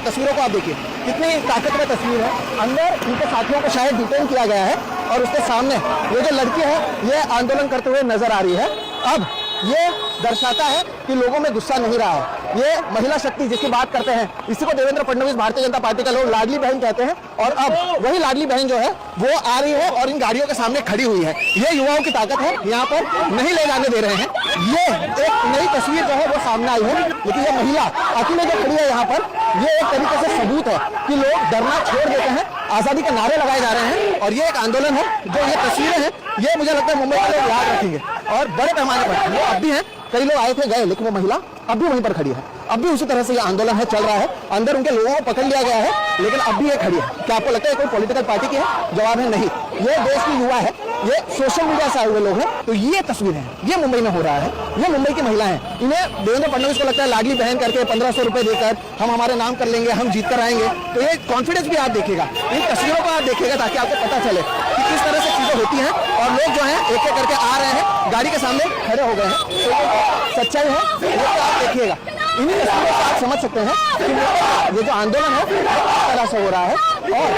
तस्वीरों को आप देखिए, कितनी ताकतवर तस्वीर है। अंदर इनके साथियों को शायद डिटेन किया गया है और उसके सामने ये जो लड़की है ये आंदोलन करते हुए नजर आ रही है। अब ये दर्शाता है कि लोगों में गुस्सा नहीं रहा है। ये महिला शक्ति जिसकी बात करते हैं, इसी को देवेंद्र फडणवीस भारतीय जनता पार्टी का लोग लाडली बहन कहते हैं। और अब वही लाडली बहन जो है वो आ रही है और इन गाड़ियों के सामने खड़ी हुई है। ये युवाओं की ताकत है, यहाँ पर नहीं ले जाने दे रहे हैं। ये एक नई तस्वीर जो है वो सामने आई है। लेकिन ये महिला अकेले जो खड़ी है यहाँ पर, ये एक तरीके से सबूत है कि लोग डरना छोड़ देते हैं, आजादी के नारे लगाए जा रहे हैं। और ये एक आंदोलन है, जो ये तस्वीरें हैं ये मुझे लगता है मुंबई के लोग याद रखेंगे और बड़े पैमाने पर वो अब भी हैं। कई लोग आए थे गए, लेकिन वो महिला अब भी वहीं पर खड़ी है। अब भी उसी तरह से ये आंदोलन है, चल रहा है। अंदर उनके लोगों को पकड़ लिया गया है, लेकिन अब भी ये खड़ी है। क्या आपको लगता है कोई पॉलिटिकल पार्टी की है? जवाब है नहीं। ये देश की युवा है, ये सोशल मीडिया से आए हुए लोग हैं। तो ये तस्वीर है, ये मुंबई में हो रहा है। ये मुंबई की महिला है। इन्हें देवेंद्र फडणवीस को लगता है लाडली बहन करके 1500 रुपए देकर हम हमारे नाम कर लेंगे, हम जीत कर आएंगे। तो ये कॉन्फिडेंस भी आप देखिएगा, इन तस्वीरों को आप देखिएगा ताकि आपको पता चले कि किस तरह से चीजें होती हैं। और लोग जो है एक एक करके आ रहे हैं, गाड़ी के सामने खड़े हो गए हैं। तो ये सच्चाई है, ये तो आप देखिएगा। इन्हीं तस्वीरों से आप समझ सकते हैं कि ये जो आंदोलन है किस तरह से हो रहा है। और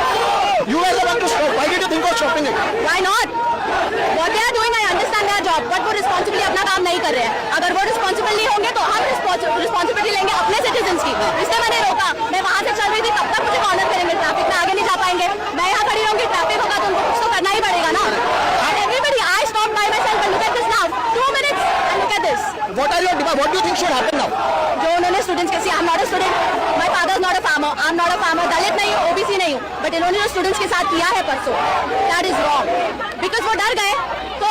you guys want to stop. Why did you think of stopping it? Why not? What they are doing, I understand their job, but वो रिस्पॉन्सिबली अपना काम नहीं कर रहे हैं। अगर वो रिस्पॉन्सिबल नहीं होंगे तो हम रिस्पॉन्सिबिलिटी लेंगे अपने सिटीजन्स की। इसलिए मैंने रोका। मैं वहाँ से चल रही थी, तब तक मुझे कॉर्नर करेंगे, ट्रैफिक में आगे नहीं जा पाएंगे। मैं यहाँ खड़ी रहूंगी, ट्रैफिक होगा तो उनको कुछ तो करना ही पड़ेगा ना। And everybody, I stopped by myself and look at this now. 2 minutes and look at this. What are your demands? What do you think should happen now? जो उन्होंने स्टूडेंट्स के, I'm not a student, my father is not a farmer, I'm not a farmer, दलित नहीं हूँ, OBC नहीं हूँ, but इन्होंने जो students के साथ किया है परसों, that is wrong, because वो डर गए, तो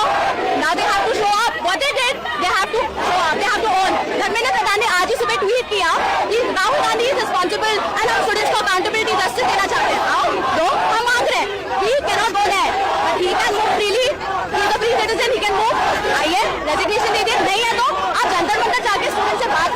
now they have to show up, what they did, they have to show up, they have to own। Dharmendra Pradhan ने आज ही सुबह ट्वीट किया कि Rahul Gandhi is responsible and हम स्टूडेंट्स को accountability justice देना चाहते हैं। आओ, दो, हम मांग रहे हैं, he cannot go there, but he can move freely, he is a free citizen, he can move। आइए, रेजिग्नेशन दीजिए, नहीं है तो आप जंतर मंतर जाके स्टूडेंट से बात